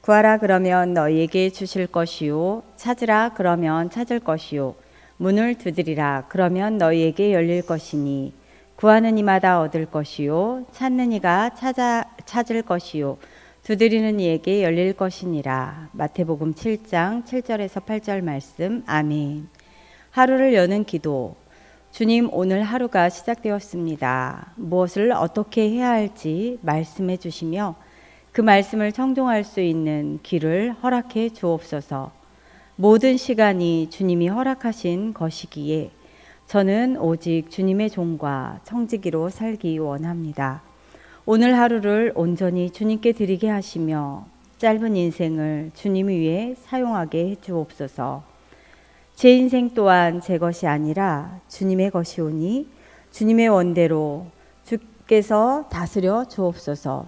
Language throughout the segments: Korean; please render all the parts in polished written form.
구하라 그러면 너희에게 주실 것이요 찾으라 그러면 찾을 것이요 문을 두드리라 그러면 너희에게 열릴 것이니 구하는 이마다 얻을 것이요 찾는 이가 찾을 것이요 두드리는 이에게 열릴 것이니라. 마태복음 7장 7절에서 8절 말씀. 아멘. 하루를 여는 기도. 주님, 오늘 하루가 시작되었습니다. 무엇을 어떻게 해야 할지 말씀해 주시며 그 말씀을 청종할 수 있는 귀를 허락해 주옵소서. 모든 시간이 주님이 허락하신 것이기에 저는 오직 주님의 종과 청지기로 살기 원합니다. 오늘 하루를 온전히 주님께 드리게 하시며 짧은 인생을 주님 위해 사용하게 해 주옵소서. 제 인생 또한 제 것이 아니라 주님의 것이오니 주님의 원대로 주께서 다스려 주옵소서.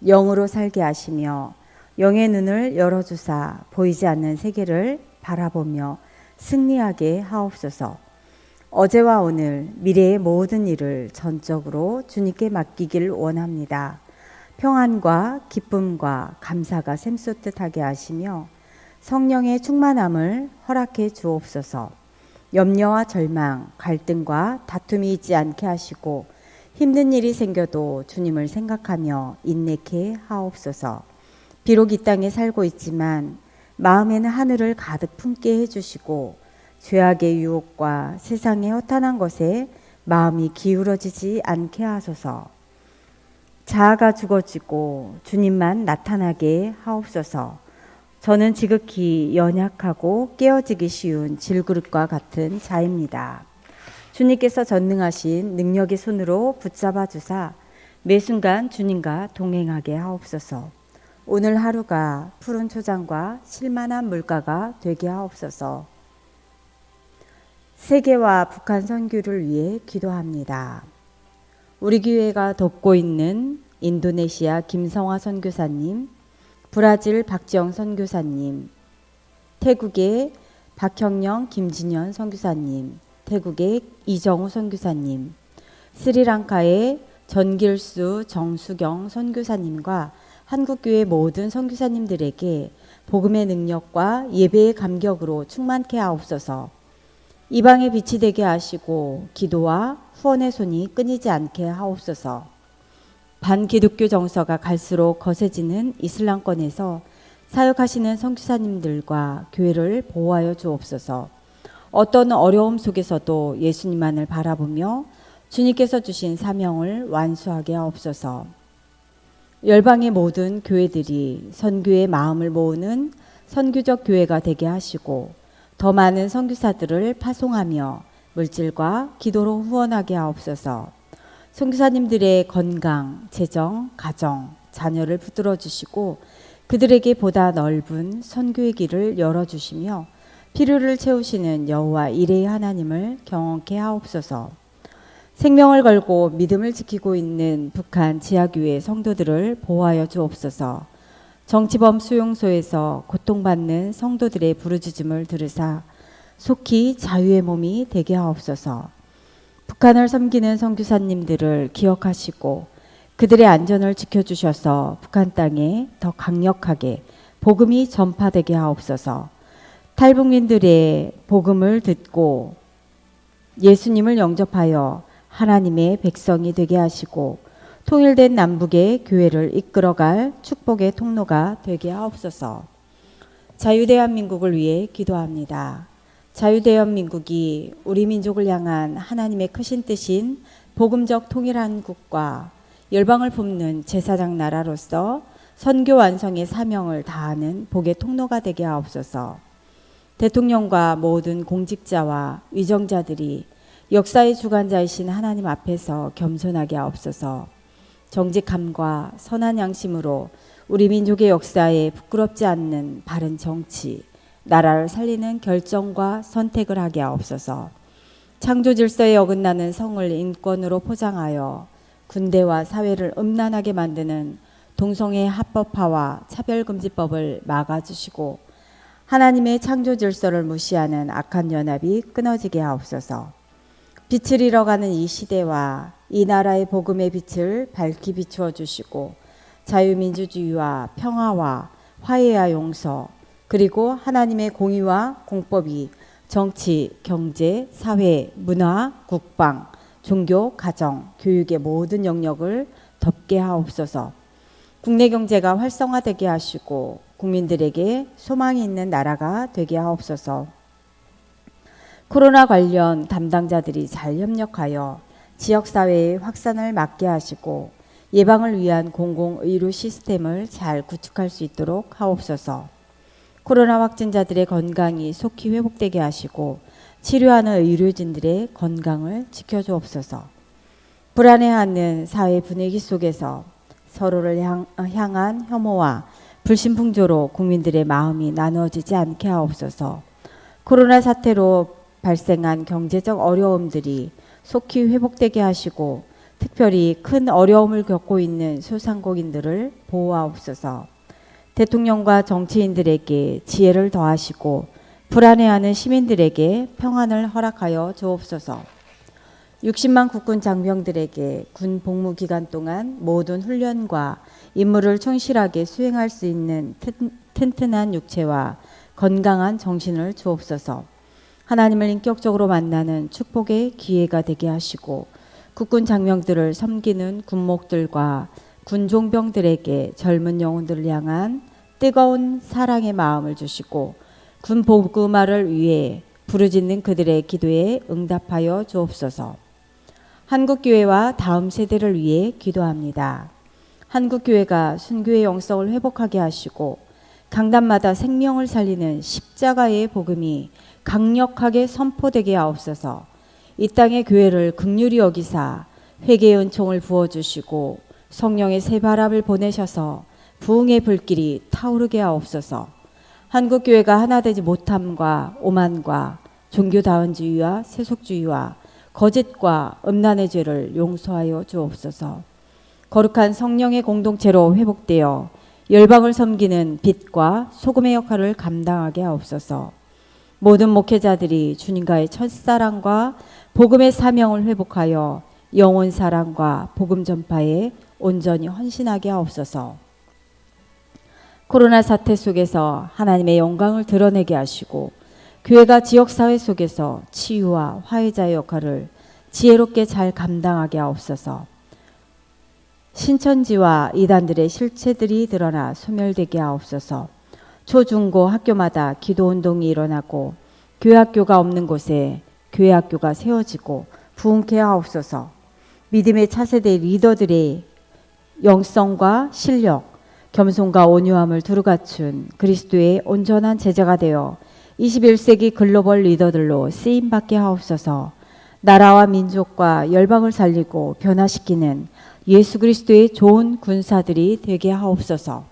영으로 살게 하시며 영의 눈을 열어주사 보이지 않는 세계를 바라보며 승리하게 하옵소서. 어제와 오늘 미래의 모든 일을 전적으로 주님께 맡기길 원합니다. 평안과 기쁨과 감사가 샘솟듯 하게 하시며 성령의 충만함을 허락해 주옵소서. 염려와 절망, 갈등과 다툼이 있지 않게 하시고 힘든 일이 생겨도 주님을 생각하며 인내케 하옵소서. 비록 이 땅에 살고 있지만 마음에는 하늘을 가득 품게 해주시고 죄악의 유혹과 세상의 허탄한 것에 마음이 기울어지지 않게 하소서. 자아가 죽어지고 주님만 나타나게 하옵소서. 저는 지극히 연약하고 깨어지기 쉬운 질그릇과 같은 자입니다. 주님께서 전능하신 능력의 손으로 붙잡아 주사 매 순간 주님과 동행하게 하옵소서. 오늘 하루가 푸른 초장과 실만한 물가가 되게 하옵소서. 세계와 북한 선교를 위해 기도합니다. 우리 교회가 돕고 있는 인도네시아 김성화 선교사님, 브라질 박지영 선교사님, 태국의 박형영 김진현 선교사님, 태국의 이정우 선교사님, 스리랑카의 전길수 정수경 선교사님과 한국교회 모든 선교사님들에게 복음의 능력과 예배의 감격으로 충만케 하옵소서. 이방의 빛이 되게 하시고 기도와 후원의 손이 끊이지 않게 하옵소서. 반기독교 정서가 갈수록 거세지는 이슬람권에서 사역하시는 선교사님들과 교회를 보호하여 주옵소서. 어떤 어려움 속에서도 예수님만을 바라보며 주님께서 주신 사명을 완수하게 하옵소서. 열방의 모든 교회들이 선교의 마음을 모으는 선교적 교회가 되게 하시고 더 많은 선교사들을 파송하며 물질과 기도로 후원하게 하옵소서. 선교사님들의 건강, 재정, 가정, 자녀를 붙들어 주시고 그들에게 보다 넓은 선교의 길을 열어주시며 필요를 채우시는 여호와 이레의 하나님을 경험케 하옵소서. 생명을 걸고 믿음을 지키고 있는 북한 지하교회 성도들을 보호하여 주옵소서. 정치범 수용소에서 고통받는 성도들의 부르짖음을 들으사 속히 자유의 몸이 되게 하옵소서. 북한을 섬기는 선교사님들을 기억하시고 그들의 안전을 지켜주셔서 북한 땅에 더 강력하게 복음이 전파되게 하옵소서. 탈북민들의 복음을 듣고 예수님을 영접하여 하나님의 백성이 되게 하시고 통일된 남북의 교회를 이끌어갈 축복의 통로가 되게 하옵소서. 자유대한민국을 위해 기도합니다. 자유대한민국이 우리 민족을 향한 하나님의 크신 뜻인 복음적 통일한국과 열방을 품는 제사장 나라로서 선교 완성의 사명을 다하는 복의 통로가 되게 하옵소서. 대통령과 모든 공직자와 위정자들이 역사의 주관자이신 하나님 앞에서 겸손하게 하옵소서. 정직함과 선한 양심으로 우리 민족의 역사에 부끄럽지 않는 바른 정치, 나라를 살리는 결정과 선택을 하게 하옵소서. 창조 질서에 어긋나는 성을 인권으로 포장하여 군대와 사회를 음란하게 만드는 동성애 합법화와 차별금지법을 막아주시고 하나님의 창조 질서를 무시하는 악한 연합이 끊어지게 하옵소서. 빛을 잃어가는 이 시대와 이 나라의 복음의 빛을 밝히 비추어 주시고 자유민주주의와 평화와 화해와 용서, 그리고 하나님의 공의와 공법이 정치, 경제, 사회, 문화, 국방, 종교, 가정, 교육의 모든 영역을 덮게 하옵소서. 국내 경제가 활성화되게 하시고 국민들에게 소망이 있는 나라가 되게 하옵소서. 코로나 관련 담당자들이 잘 협력하여 지역사회의 확산을 막게 하시고 예방을 위한 공공의료 시스템을 잘 구축할 수 있도록 하옵소서. 코로나 확진자들의 건강이 속히 회복되게 하시고 치료하는 의료진들의 건강을 지켜주옵소서. 불안해하는 사회 분위기 속에서 서로를 향한 혐오와 불신풍조로 국민들의 마음이 나누어지지 않게 하옵소서. 코로나 사태로 발생한 경제적 어려움들이 속히 회복되게 하시고 특별히 큰 어려움을 겪고 있는 소상공인들을 보호하옵소서. 대통령과 정치인들에게 지혜를 더하시고 불안해하는 시민들에게 평안을 허락하여 주옵소서. 60만 국군 장병들에게 군 복무 기간 동안 모든 훈련과 임무를 충실하게 수행할 수 있는 튼튼한 육체와 건강한 정신을 주옵소서. 하나님을 인격적으로 만나는 축복의 기회가 되게 하시고 국군 장병들을 섬기는 군목들과 군종병들에게 젊은 영혼들을 향한 뜨거운 사랑의 마음을 주시고 군 복음화를 위해 부르짖는 그들의 기도에 응답하여 주옵소서. 한국교회와 다음 세대를 위해 기도합니다. 한국교회가 순교의 영성을 회복하게 하시고 강단마다 생명을 살리는 십자가의 복음이 강력하게 선포되게 하옵소서. 이 땅의 교회를 긍휼히 여기사 회개의 은총을 부어주시고 성령의 새바람을 보내셔서 부흥의 불길이 타오르게 하옵소서. 한국교회가 하나 되지 못함과 오만과 종교다원주의와 세속주의와 거짓과 음란의 죄를 용서하여 주옵소서. 거룩한 성령의 공동체로 회복되어 열방을 섬기는 빛과 소금의 역할을 감당하게 하옵소서. 모든 목회자들이 주님과의 첫사랑과 복음의 사명을 회복하여 영혼 사랑과 복음 전파에 온전히 헌신하게 하옵소서. 코로나 사태 속에서 하나님의 영광을 드러내게 하시고 교회가 지역사회 속에서 치유와 화해자의 역할을 지혜롭게 잘 감당하게 하옵소서. 신천지와 이단들의 실체들이 드러나 소멸되게 하옵소서. 초중고 학교마다 기도운동이 일어나고 교회학교가 없는 곳에 교회학교가 세워지고 부흥케 하옵소서. 믿음의 차세대 리더들의 영성과 실력, 겸손과 온유함을 두루 갖춘 그리스도의 온전한 제자가 되어 21세기 글로벌 리더들로 쓰임받게 하옵소서. 나라와 민족과 열방을 살리고 변화시키는 예수 그리스도의 좋은 군사들이 되게 하옵소서.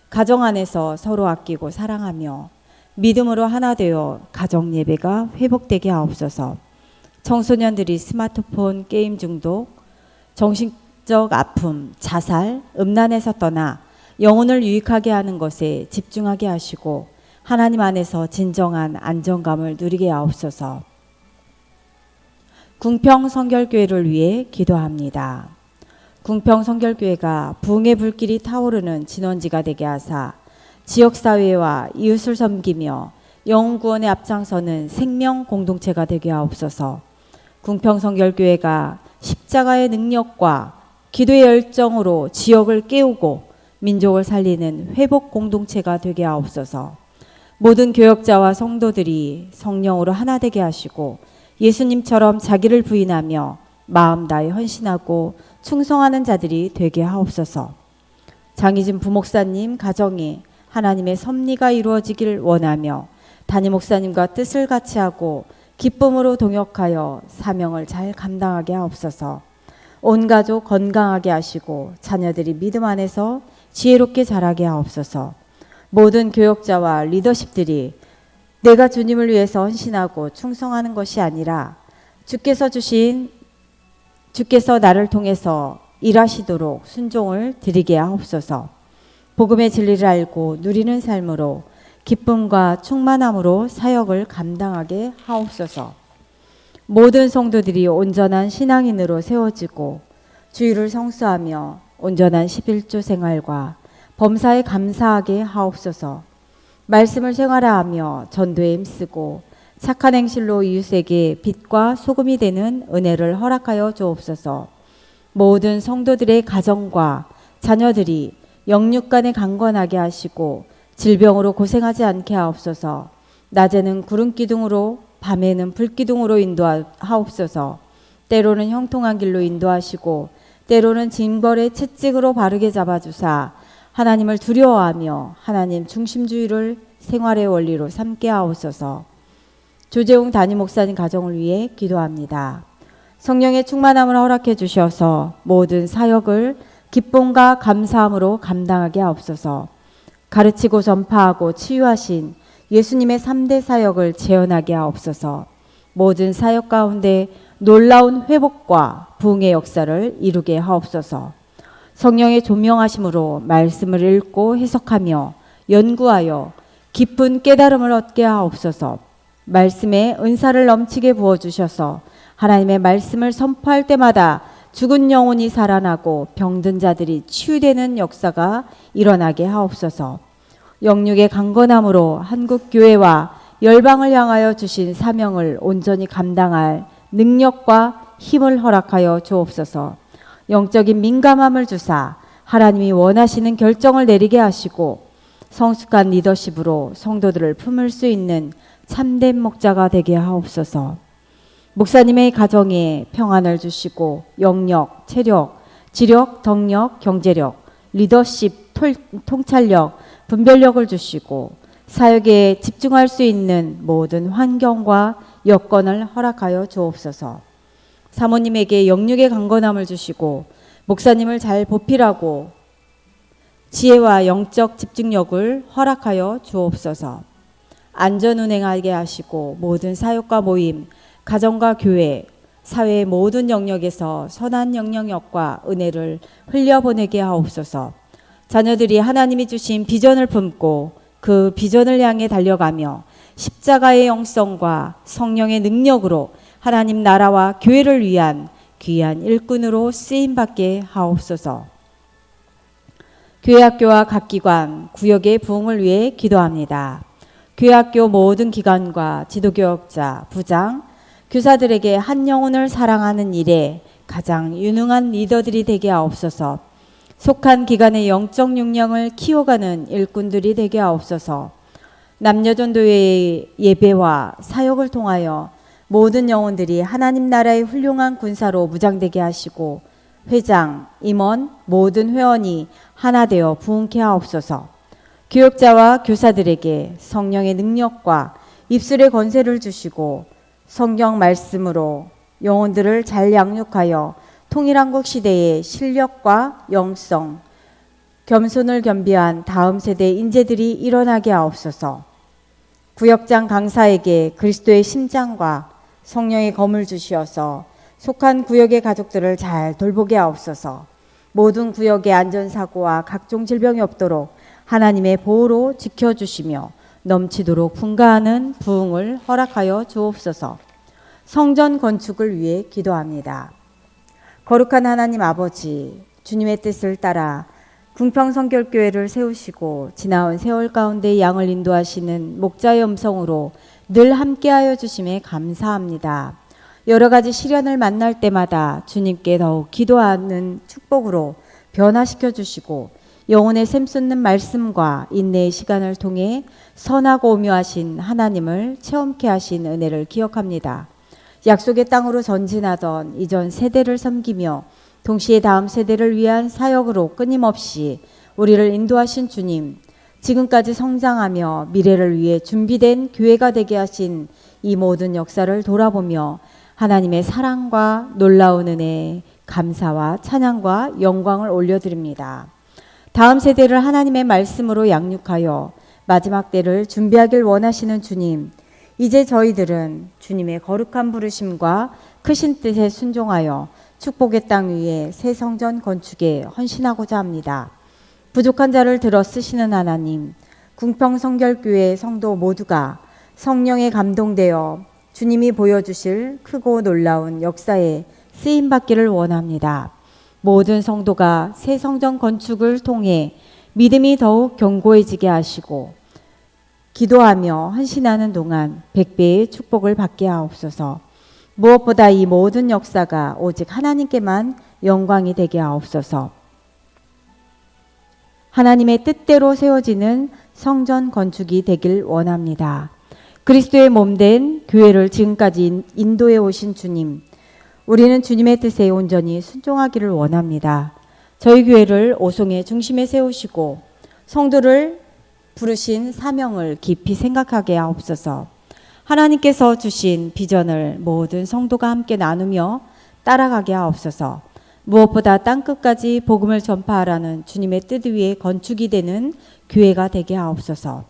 가정 안에서 서로 아끼고 사랑하며 믿음으로 하나 되어 가정 예배가 회복되게 하옵소서. 청소년들이 스마트폰 게임 중독, 정신적 아픔, 자살, 음란에서 떠나 영혼을 유익하게 하는 것에 집중하게 하시고 하나님 안에서 진정한 안정감을 누리게 하옵소서. 궁평성결교회를 위해 기도합니다. 궁평성결교회가 부흥의 불길이 타오르는 진원지가 되게 하사 지역사회와 이웃을 섬기며 영혼구원에 앞장서는 생명 공동체가 되게 하옵소서. 궁평성결교회가 십자가의 능력과 기도의 열정으로 지역을 깨우고 민족을 살리는 회복 공동체가 되게 하옵소서. 모든 교역자와 성도들이 성령으로 하나 되게 하시고 예수님처럼 자기를 부인하며 마음 다해 헌신하고 충성하는 자들이 되게 하옵소서. 장희진 부목사님 가정에 하나님의 섭리가 이루어지길 원하며 담임 목사님과 뜻을 같이 하고 기쁨으로 동역하여 사명을 잘 감당하게 하옵소서. 온 가족 건강하게 하시고 자녀들이 믿음 안에서 지혜롭게 자라게 하옵소서. 모든 교역자와 리더십들이 내가 주님을 위해서 헌신하고 충성하는 것이 아니라 주께서 나를 통해서 일하시도록 순종을 드리게 하옵소서. 복음의 진리를 알고 누리는 삶으로 기쁨과 충만함으로 사역을 감당하게 하옵소서. 모든 성도들이 온전한 신앙인으로 세워지고 주의를 성수하며 온전한 11조 생활과 범사에 감사하게 하옵소서. 말씀을 생활하며 전도에 힘쓰고 착한 행실로 이웃에게 빛과 소금이 되는 은혜를 허락하여 주옵소서. 모든 성도들의 가정과 자녀들이 영육간에 강건하게 하시고 질병으로 고생하지 않게 하옵소서. 낮에는 구름 기둥으로 밤에는 불 기둥으로 인도하옵소서. 때로는 형통한 길로 인도하시고 때로는 징벌의 채찍으로 바르게 잡아주사 하나님을 두려워하며 하나님 중심주의를 생활의 원리로 삼게 하옵소서. 조재웅 담임 목사님 가정을 위해 기도합니다. 성령의 충만함을 허락해 주셔서 모든 사역을 기쁨과 감사함으로 감당하게 하옵소서. 가르치고 전파하고 치유하신 예수님의 3대 사역을 재현하게 하옵소서. 모든 사역 가운데 놀라운 회복과 부흥의 역사를 이루게 하옵소서. 성령의 조명하심으로 말씀을 읽고 해석하며 연구하여 깊은 깨달음을 얻게 하옵소서. 말씀에 은사를 넘치게 부어주셔서 하나님의 말씀을 선포할 때마다 죽은 영혼이 살아나고 병든 자들이 치유되는 역사가 일어나게 하옵소서. 영육의 강건함으로 한국교회와 열방을 향하여 주신 사명을 온전히 감당할 능력과 힘을 허락하여 주옵소서. 영적인 민감함을 주사 하나님이 원하시는 결정을 내리게 하시고 성숙한 리더십으로 성도들을 품을 수 있는 참된 목자가 되게 하옵소서. 목사님의 가정에 평안을 주시고 영역, 체력, 지력, 덕력, 경제력, 리더십, 통찰력, 분별력을 주시고 사역에 집중할 수 있는 모든 환경과 여건을 허락하여 주옵소서. 사모님에게 영육의 강건함을 주시고 목사님을 잘 보필하고 지혜와 영적 집중력을 허락하여 주옵소서. 안전운행하게 하시고 모든 사역과 모임, 가정과 교회, 사회의 모든 영역에서 선한 영향력과 은혜를 흘려보내게 하옵소서. 자녀들이 하나님이 주신 비전을 품고 그 비전을 향해 달려가며 십자가의 영성과 성령의 능력으로 하나님 나라와 교회를 위한 귀한 일꾼으로 쓰임받게 하옵소서. 교회학교와 각 기관, 구역의 부흥을 위해 기도합니다. 교회학교 모든 기관과 지도교역자, 부장, 교사들에게 한 영혼을 사랑하는 일에 가장 유능한 리더들이 되게 하옵소서. 속한 기관의 영적 역량을 키워가는 일꾼들이 되게 하옵소서. 남녀전도회의 예배와 사역을 통하여 모든 영혼들이 하나님 나라의 훌륭한 군사로 무장되게 하시고 회장, 임원, 모든 회원이 하나 되어 부흥케 하옵소서. 교역자와 교사들에게 성령의 능력과 입술의 권세를 주시고 성경 말씀으로 영혼들을 잘 양육하여 통일한국 시대의 실력과 영성, 겸손을 겸비한 다음 세대 인재들이 일어나게 하옵소서. 구역장 강사에게 그리스도의 심장과 성령의 검을 주시어서 속한 구역의 가족들을 잘 돌보게 하옵소서. 모든 구역의 안전사고와 각종 질병이 없도록 하나님의 보호로 지켜주시며 넘치도록 분가하는 부흥을 허락하여 주옵소서. 성전 건축을 위해 기도합니다. 거룩한 하나님 아버지, 주님의 뜻을 따라 궁평성결교회를 세우시고 지나온 세월 가운데 양을 인도하시는 목자의 음성으로 늘 함께하여 주심에 감사합니다. 여러 가지 시련을 만날 때마다 주님께 더욱 기도하는 축복으로 변화시켜 주시고 영혼의 샘솟는 말씀과 인내의 시간을 통해 선하고 오묘하신 하나님을 체험케 하신 은혜를 기억합니다. 약속의 땅으로 전진하던 이전 세대를 섬기며 동시에 다음 세대를 위한 사역으로 끊임없이 우리를 인도하신 주님, 지금까지 성장하며 미래를 위해 준비된 교회가 되게 하신 이 모든 역사를 돌아보며 하나님의 사랑과 놀라운 은혜, 감사와 찬양과 영광을 올려드립니다. 다음 세대를 하나님의 말씀으로 양육하여 마지막 때를 준비하길 원하시는 주님, 이제 저희들은 주님의 거룩한 부르심과 크신 뜻에 순종하여 축복의 땅 위에 새 성전 건축에 헌신하고자 합니다. 부족한 자를 들어 쓰시는 하나님, 궁평성결교회 성도 모두가 성령에 감동되어 주님이 보여주실 크고 놀라운 역사에 쓰임받기를 원합니다. 모든 성도가 새 성전 건축을 통해 믿음이 더욱 견고해지게 하시고 기도하며 헌신하는 동안 100배의 축복을 받게 하옵소서. 무엇보다 이 모든 역사가 오직 하나님께만 영광이 되게 하옵소서. 하나님의 뜻대로 세워지는 성전 건축이 되길 원합니다. 그리스도의 몸된 교회를 지금까지 인도해 오신 주님, 우리는 주님의 뜻에 온전히 순종하기를 원합니다. 저희 교회를 오송의 중심에 세우시고 성도를 부르신 사명을 깊이 생각하게 하옵소서. 하나님께서 주신 비전을 모든 성도가 함께 나누며 따라가게 하옵소서. 무엇보다 땅끝까지 복음을 전파하라는 주님의 뜻 위에 건축이 되는 교회가 되게 하옵소서.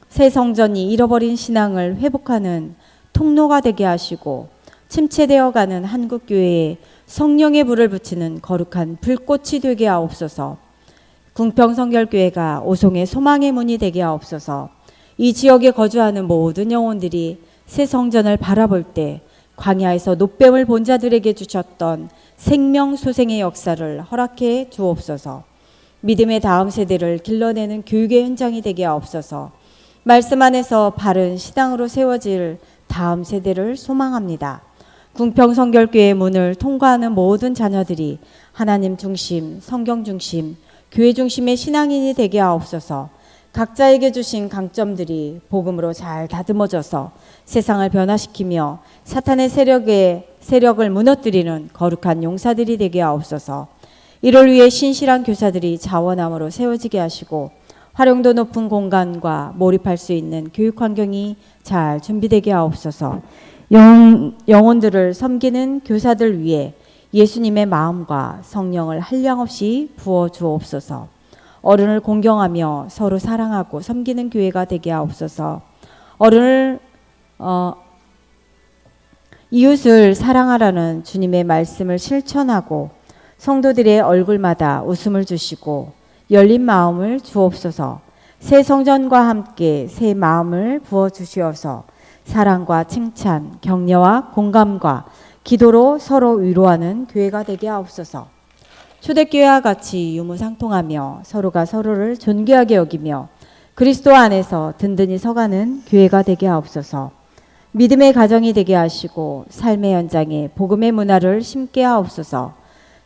새 성전이 잃어버린 신앙을 회복하는 통로가 되게 하시고 침체되어가는 한국교회에 성령의 불을 붙이는 거룩한 불꽃이 되게 하옵소서. 궁평성결교회가 오송의 소망의 문이 되게 하옵소서. 이 지역에 거주하는 모든 영혼들이 새 성전을 바라볼 때 광야에서 노뱀을 본 자들에게 주셨던 생명소생의 역사를 허락해 주옵소서. 믿음의 다음 세대를 길러내는 교육의 현장이 되게 하옵소서. 말씀 안에서 바른 신앙으로 세워질 다음 세대를 소망합니다. 궁평성결교회 문을 통과하는 모든 자녀들이 하나님 중심, 성경 중심, 교회 중심의 신앙인이 되게 하옵소서. 각자에게 주신 강점들이 복음으로 잘 다듬어져서 세상을 변화시키며 사탄의 세력을 무너뜨리는 거룩한 용사들이 되게 하옵소서. 이를 위해 신실한 교사들이 자원함으로 세워지게 하시고 활용도 높은 공간과 몰입할 수 있는 교육 환경이 잘 준비되게 하옵소서. 영혼들을 섬기는 교사들 위해 예수님의 마음과 성령을 한량없이 부어 주옵소서. 어른을 공경하며 서로 사랑하고 섬기는 교회가 되게 하옵소서. 이웃을 사랑하라는 주님의 말씀을 실천하고 성도들의 얼굴마다 웃음을 주시고 열린 마음을 주옵소서. 새 성전과 함께 새 마음을 부어 주시어서 사랑과 칭찬, 격려와 공감과 기도로 서로 위로하는 교회가 되게 하옵소서. 초대교회와 같이 유무상통하며 서로가 서로를 존귀하게 여기며 그리스도 안에서 든든히 서가는 교회가 되게 하옵소서. 믿음의 가정이 되게 하시고 삶의 현장에 복음의 문화를 심게 하옵소서.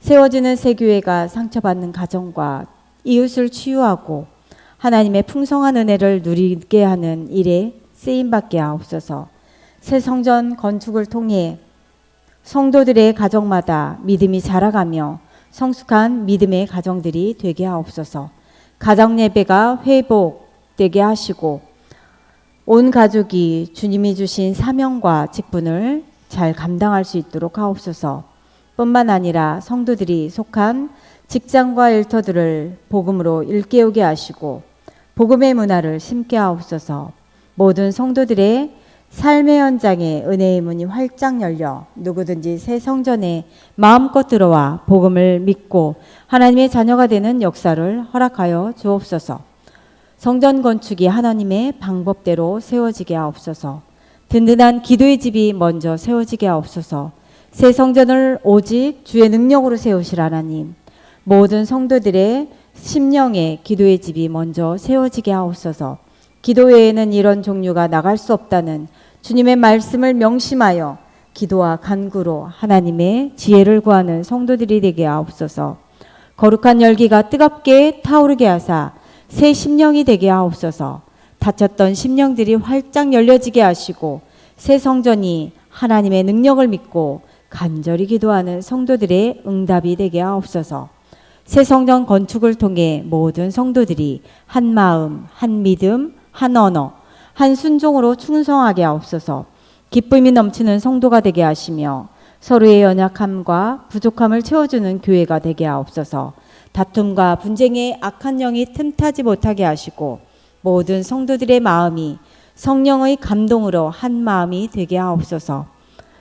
세워지는 새 교회가 상처받는 가정과 이웃을 치유하고 하나님의 풍성한 은혜를 누리게 하는 일에 쓰임받게 하옵소서. 새 성전 건축을 통해 성도들의 가정마다 믿음이 자라가며 성숙한 믿음의 가정들이 되게 하옵소서. 가정 예배가 회복되게 하시고 온 가족이 주님이 주신 사명과 직분을 잘 감당할 수 있도록 하옵소서. 뿐만 아니라 성도들이 속한 직장과 일터들을 복음으로 일깨우게 하시고 복음의 문화를 심게 하옵소서. 모든 성도들의 삶의 현장에 은혜의 문이 활짝 열려 누구든지 새 성전에 마음껏 들어와 복음을 믿고 하나님의 자녀가 되는 역사를 허락하여 주옵소서. 성전 건축이 하나님의 방법대로 세워지게 하옵소서. 든든한 기도의 집이 먼저 세워지게 하옵소서. 새 성전을 오직 주의 능력으로 세우실 하나님, 모든 성도들의 심령의 기도의 집이 먼저 세워지게 하옵소서. 기도 외에는 이런 종류가 나갈 수 없다는 주님의 말씀을 명심하여 기도와 간구로 하나님의 지혜를 구하는 성도들이 되게 하옵소서. 거룩한 열기가 뜨겁게 타오르게 하사 새 심령이 되게 하옵소서. 닫혔던 심령들이 활짝 열려지게 하시고 새 성전이 하나님의 능력을 믿고 간절히 기도하는 성도들의 응답이 되게 하옵소서. 새 성전 건축을 통해 모든 성도들이 한 마음, 한 믿음, 한 언어, 한 순종으로 충성하게 하옵소서. 기쁨이 넘치는 성도가 되게 하시며 서로의 연약함과 부족함을 채워주는 교회가 되게 하옵소서. 다툼과 분쟁의 악한 영이 틈타지 못하게 하시고 모든 성도들의 마음이 성령의 감동으로 한 마음이 되게 하옵소서.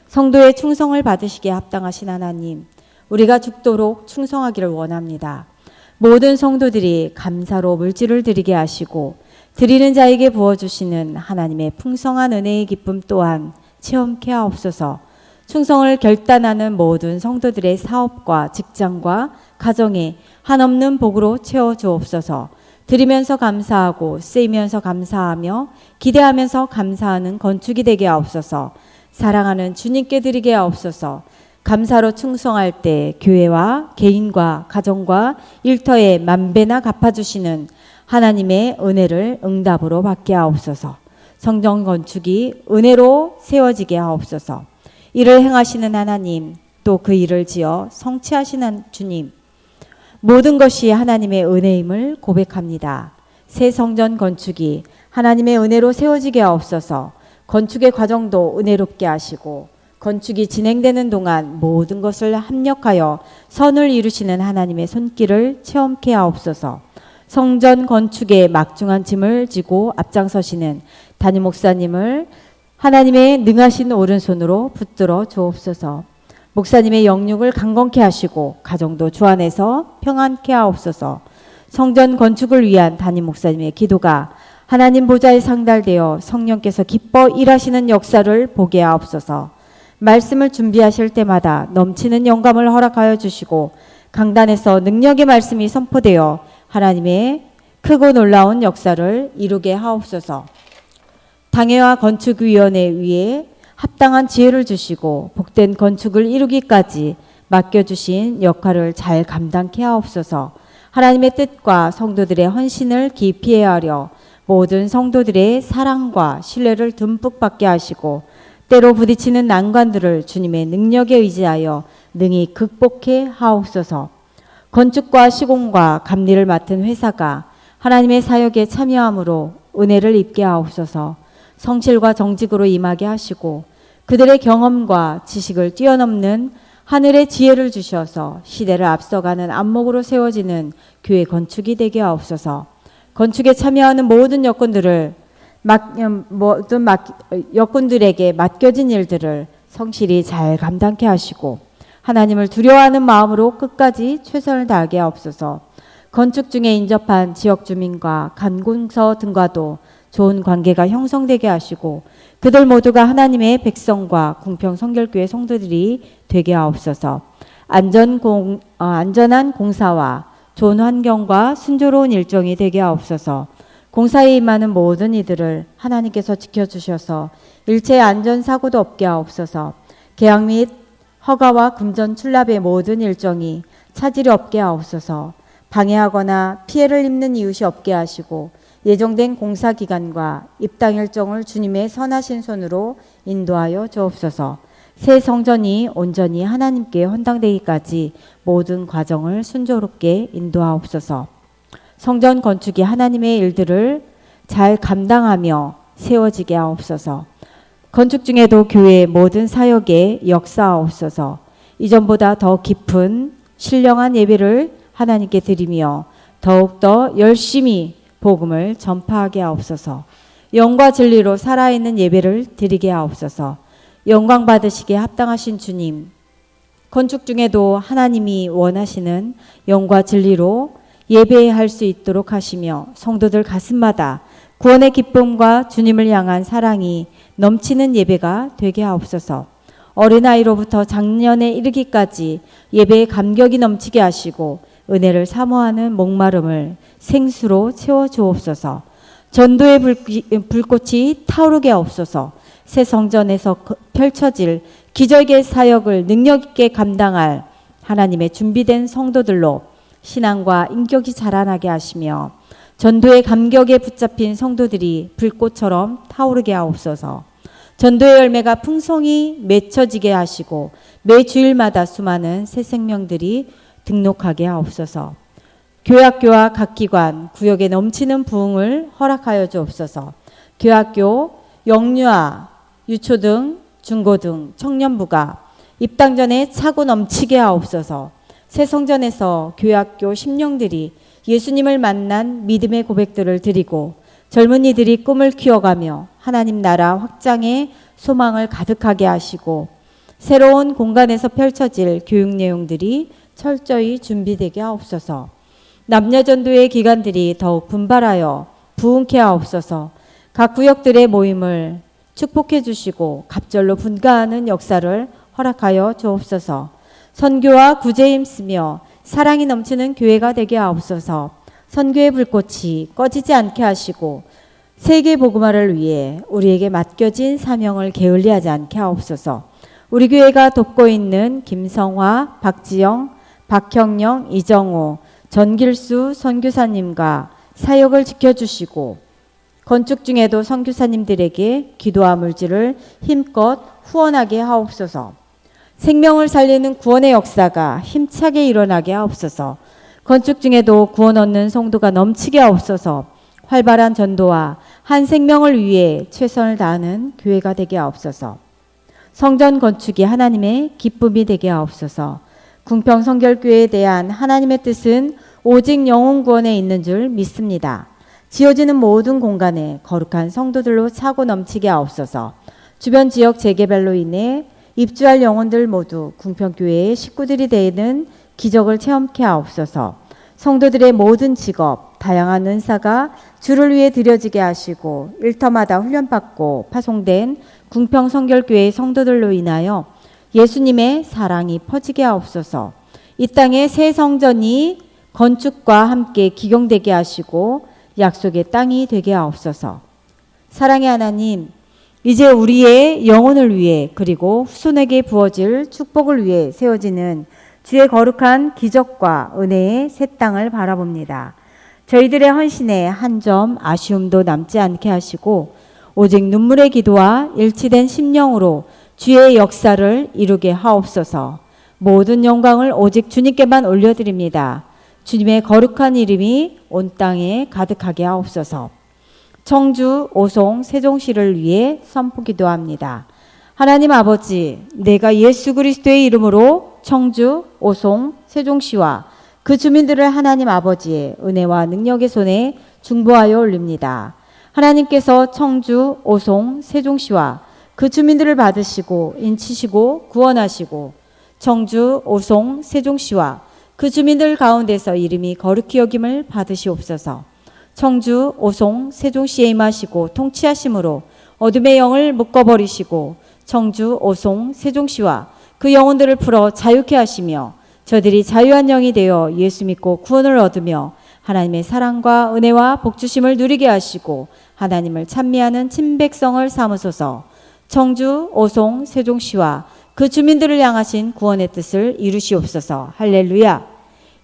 성도의 충성을 받으시기에 합당하신 하나님, 우리가 죽도록 충성하기를 원합니다. 모든 성도들이 감사로 물질을 드리게 하시고 드리는 자에게 부어주시는 하나님의 풍성한 은혜의 기쁨 또한 체험케 하옵소서. 충성을 결단하는 모든 성도들의 사업과 직장과 가정에 한없는 복으로 채워주옵소서. 드리면서 감사하고 쓰이면서 감사하며 기대하면서 감사하는 건축이 되게 하옵소서. 사랑하는 주님께 드리게 하옵소서. 감사로 충성할 때 교회와 개인과 가정과 일터에 만배나 갚아주시는 하나님의 은혜를 응답으로 받게 하옵소서. 성전 건축이 은혜로 세워지게 하옵소서. 이를 행하시는 하나님, 또 그 일을 지어 성취하시는 주님, 모든 것이 하나님의 은혜임을 고백합니다. 새 성전 건축이 하나님의 은혜로 세워지게 하옵소서. 건축의 과정도 은혜롭게 하시고 건축이 진행되는 동안 모든 것을 합력하여 선을 이루시는 하나님의 손길을 체험케 하옵소서. 성전 건축에 막중한 짐을 지고 앞장서시는 담임 목사님을 하나님의 능하신 오른손으로 붙들어 주옵소서. 목사님의 영육을 강건케 하시고 가정도 주 안에서 평안케 하옵소서. 성전 건축을 위한 담임 목사님의 기도가 하나님 보좌에 상달되어 성령께서 기뻐 일하시는 역사를 보게 하옵소서. 말씀을 준비하실 때마다 넘치는 영감을 허락하여 주시고 강단에서 능력의 말씀이 선포되어 하나님의 크고 놀라운 역사를 이루게 하옵소서. 당회와 건축위원회 위에 합당한 지혜를 주시고 복된 건축을 이루기까지 맡겨주신 역할을 잘 감당케 하옵소서. 하나님의 뜻과 성도들의 헌신을 깊이 헤아려 모든 성도들의 사랑과 신뢰를 듬뿍 받게 하시고 때로 부딪히는 난관들을 주님의 능력에 의지하여 능히 극복해 하옵소서. 건축과 시공과 감리를 맡은 회사가 하나님의 사역에 참여함으로 은혜를 입게 하옵소서. 성실과 정직으로 임하게 하시고 그들의 경험과 지식을 뛰어넘는 하늘의 지혜를 주셔서 시대를 앞서가는 안목으로 세워지는 교회 건축이 되게 하옵소서. 건축에 참여하는 모든 여건들에게 맡겨진 일들을 성실히 잘 감당케 하시고 하나님을 두려워하는 마음으로 끝까지 최선을 다하게 하옵소서. 건축 중에 인접한 지역 주민과 관공서 등과도 좋은 관계가 형성되게 하시고 그들 모두가 하나님의 백성과 궁평 성결교회 성도들이 되게 하옵소서. 안전한 공사와 좋은 환경과 순조로운 일정이 되게 하옵소서. 공사에 임하는 모든 이들을 하나님께서 지켜주셔서 일체의 안전사고도 없게 하옵소서. 계약 및 허가와 금전 출납의 모든 일정이 차질이 없게 하옵소서. 방해하거나 피해를 입는 이웃이 없게 하시고 예정된 공사 기간과 입당 일정을 주님의 선하신 손으로 인도하여 주옵소서. 새 성전이 온전히 하나님께 헌당되기까지 모든 과정을 순조롭게 인도하옵소서. 성전 건축이 하나님의 일들을 잘 감당하며 세워지게 하옵소서. 건축 중에도 교회의 모든 사역에 역사하옵소서. 이전보다 더 깊은 신령한 예배를 하나님께 드리며 더욱더 열심히 복음을 전파하게 하옵소서. 영과 진리로 살아있는 예배를 드리게 하옵소서. 영광 받으시기에 합당하신 주님, 건축 중에도 하나님이 원하시는 영과 진리로 예배할 수 있도록 하시며 성도들 가슴마다 구원의 기쁨과 주님을 향한 사랑이 넘치는 예배가 되게 하옵소서. 어린아이로부터 장년에 이르기까지 예배의 감격이 넘치게 하시고 은혜를 사모하는 목마름을 생수로 채워주옵소서. 전도의 불꽃이 타오르게 하옵소서. 새 성전에서 펼쳐질 기적의 사역을 능력 있게 감당할 하나님의 준비된 성도들로 신앙과 인격이 자라나게 하시며 전도의 감격에 붙잡힌 성도들이 불꽃처럼 타오르게 하옵소서. 전도의 열매가 풍성히 맺혀지게 하시고 매 주일마다 수많은 새 생명들이 등록하게 하옵소서. 교회학교와 각 기관, 구역에 넘치는 부흥을 허락하여 주옵소서. 교회학교, 영유아, 유초등, 중고등, 청년부가 입당 전에 차고 넘치게 하옵소서. 새 성전에서 교회학교 심령들이 예수님을 만난 믿음의 고백들을 드리고 젊은이들이 꿈을 키워가며 하나님 나라 확장의 소망을 가득하게 하시고 새로운 공간에서 펼쳐질 교육 내용들이 철저히 준비되게 하옵소서. 남녀전도의 기관들이 더욱 분발하여 부흥케 하옵소서. 각 구역들의 모임을 축복해 주시고 갑절로 분가하는 역사를 허락하여 주옵소서. 선교와 구제에 힘쓰며 사랑이 넘치는 교회가 되게 하옵소서. 선교의 불꽃이 꺼지지 않게 하시고 세계 복음화를 위해 우리에게 맡겨진 사명을 게을리하지 않게 하옵소서. 우리 교회가 돕고 있는 김성화, 박지영, 박형영, 이정호, 전길수 선교사님과 사역을 지켜주시고 건축 중에도 선교사님들에게 기도와 물질을 힘껏 후원하게 하옵소서. 생명을 살리는 구원의 역사가 힘차게 일어나게 하옵소서. 건축 중에도 구원 얻는 성도가 넘치게 하옵소서. 활발한 전도와 한 생명을 위해 최선을 다하는 교회가 되게 하옵소서. 성전 건축이 하나님의 기쁨이 되게 하옵소서. 궁평성결교회에 대한 하나님의 뜻은 오직 영혼 구원에 있는 줄 믿습니다. 지어지는 모든 공간에 거룩한 성도들로 차고 넘치게 하옵소서. 주변 지역 재개발로 인해 입주할 영혼들 모두 궁평교회의 식구들이 되는 기적을 체험케 하옵소서. 성도들의 모든 직업, 다양한 은사가 주를 위해 드려지게 하시고 일터마다 훈련받고 파송된 궁평성결교회의 성도들로 인하여 예수님의 사랑이 퍼지게 하옵소서. 이 땅에 새 성전이 건축과 함께 기경되게 하시고 약속의 땅이 되게 하옵소서. 사랑의 하나님, 이제 우리의 영혼을 위해 그리고 후손에게 부어질 축복을 위해 세워지는 주의 거룩한 기적과 은혜의 새 땅을 바라봅니다. 저희들의 헌신에 한 점 아쉬움도 남지 않게 하시고 오직 눈물의 기도와 일치된 심령으로 주의 역사를 이루게 하옵소서. 모든 영광을 오직 주님께만 올려드립니다. 주님의 거룩한 이름이 온 땅에 가득하게 하옵소서. 청주, 오송, 세종시를 위해 선포기도 합니다. 하나님 아버지, 내가 예수 그리스도의 이름으로 청주, 오송, 세종시와 그 주민들을 하나님 아버지의 은혜와 능력의 손에 중보하여 올립니다. 하나님께서 청주, 오송, 세종시와 그 주민들을 받으시고 인치시고 구원하시고 청주, 오송, 세종시와 그 주민들 가운데서 이름이 거룩히 여김을 받으시옵소서. 청주, 오송, 세종시에 임하시고 통치하심으로 어둠의 영을 묶어버리시고 청주, 오송, 세종시와 그 영혼들을 풀어 자유케 하시며 저들이 자유한 영이 되어 예수 믿고 구원을 얻으며 하나님의 사랑과 은혜와 복주심을 누리게 하시고 하나님을 찬미하는 친백성을 삼으소서. 청주, 오송, 세종시와 그 주민들을 향하신 구원의 뜻을 이루시옵소서. 할렐루야.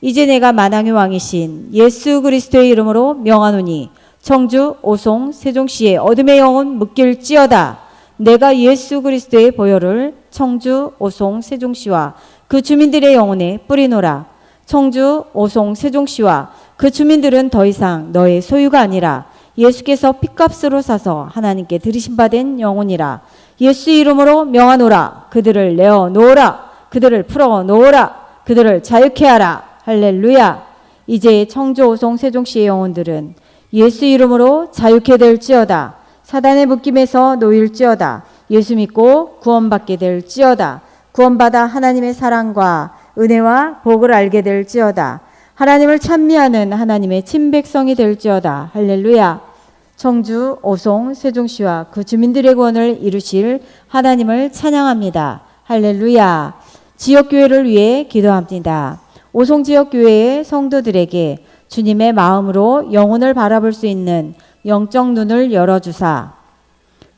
이제 내가 만왕의 왕이신 예수 그리스도의 이름으로 명하노니 청주, 오송, 세종시의 어둠의 영혼 묶일지어다. 내가 예수 그리스도의 보혈을 청주, 오송, 세종시와 그 주민들의 영혼에 뿌리노라. 청주, 오송, 세종시와 그 주민들은 더 이상 너의 소유가 아니라 예수께서 핏값으로 사서 하나님께 드리신 바 된 영혼이라. 예수 이름으로 명하노라. 그들을 내어 놓으라. 그들을 풀어 놓으라. 그들을 자유케 하라. 할렐루야. 이제 청주, 오송, 세종시의 영혼들은 예수 이름으로 자유케 될지어다. 사단의 묶임에서 놓일지어다. 예수 믿고 구원받게 될지어다. 구원받아 하나님의 사랑과 은혜와 복을 알게 될지어다. 하나님을 찬미하는 하나님의 친백성이 될지어다. 할렐루야. 청주, 오송, 세종시와 그 주민들의 구원을 이루실 하나님을 찬양합니다. 할렐루야. 지역교회를 위해 기도합니다. 오송 지역교회의 성도들에게 주님의 마음으로 영혼을 바라볼 수 있는 영적 눈을 열어주사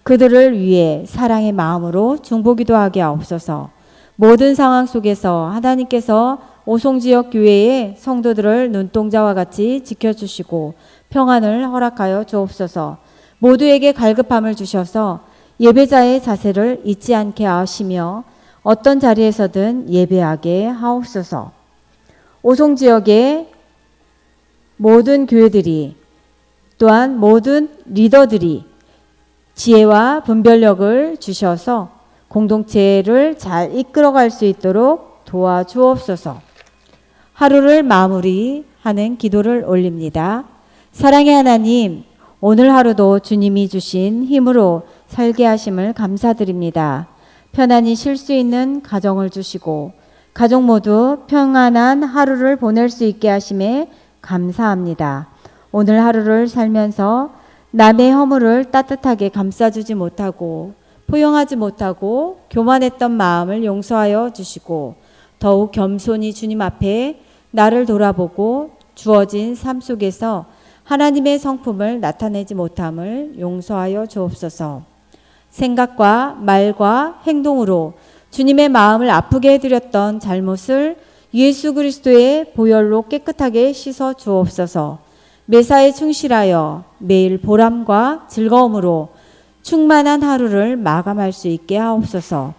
그들을 위해 사랑의 마음으로 중보기도하게 하옵소서. 모든 상황 속에서 하나님께서 오송지역교회의 성도들을 눈동자와 같이 지켜주시고 평안을 허락하여 주옵소서. 모두에게 갈급함을 주셔서 예배자의 자세를 잊지 않게 하시며 어떤 자리에서든 예배하게 하옵소서. 오송지역의 모든 교회들이 또한 모든 리더들이 지혜와 분별력을 주셔서 공동체를 잘 이끌어갈 수 있도록 도와주옵소서. 하루를 마무리하는 기도를 올립니다. 사랑의 하나님, 오늘 하루도 주님이 주신 힘으로 살게 하심을 감사드립니다. 편안히 쉴 수 있는 가정을 주시고 가족 모두 평안한 하루를 보낼 수 있게 하심에 감사합니다. 오늘 하루를 살면서 남의 허물을 따뜻하게 감싸주지 못하고 포용하지 못하고 교만했던 마음을 용서하여 주시고 더욱 겸손히 주님 앞에 나를 돌아보고 주어진 삶 속에서 하나님의 성품을 나타내지 못함을 용서하여 주옵소서. 생각과 말과 행동으로 주님의 마음을 아프게 해드렸던 잘못을 예수 그리스도의 보혈로 깨끗하게 씻어 주옵소서. 매사에 충실하여 매일 보람과 즐거움으로 충만한 하루를 마감할 수 있게 하옵소서.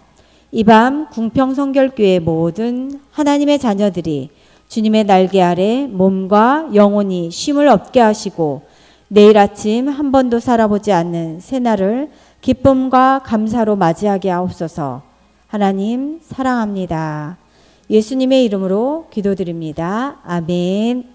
이 밤 궁평성결교회 모든 하나님의 자녀들이 주님의 날개 아래 몸과 영혼이 쉼을 얻게 하시고 내일 아침 한 번도 살아보지 않는 새날을 기쁨과 감사로 맞이하게 하옵소서. 하나님 사랑합니다. 예수님의 이름으로 기도드립니다. 아멘.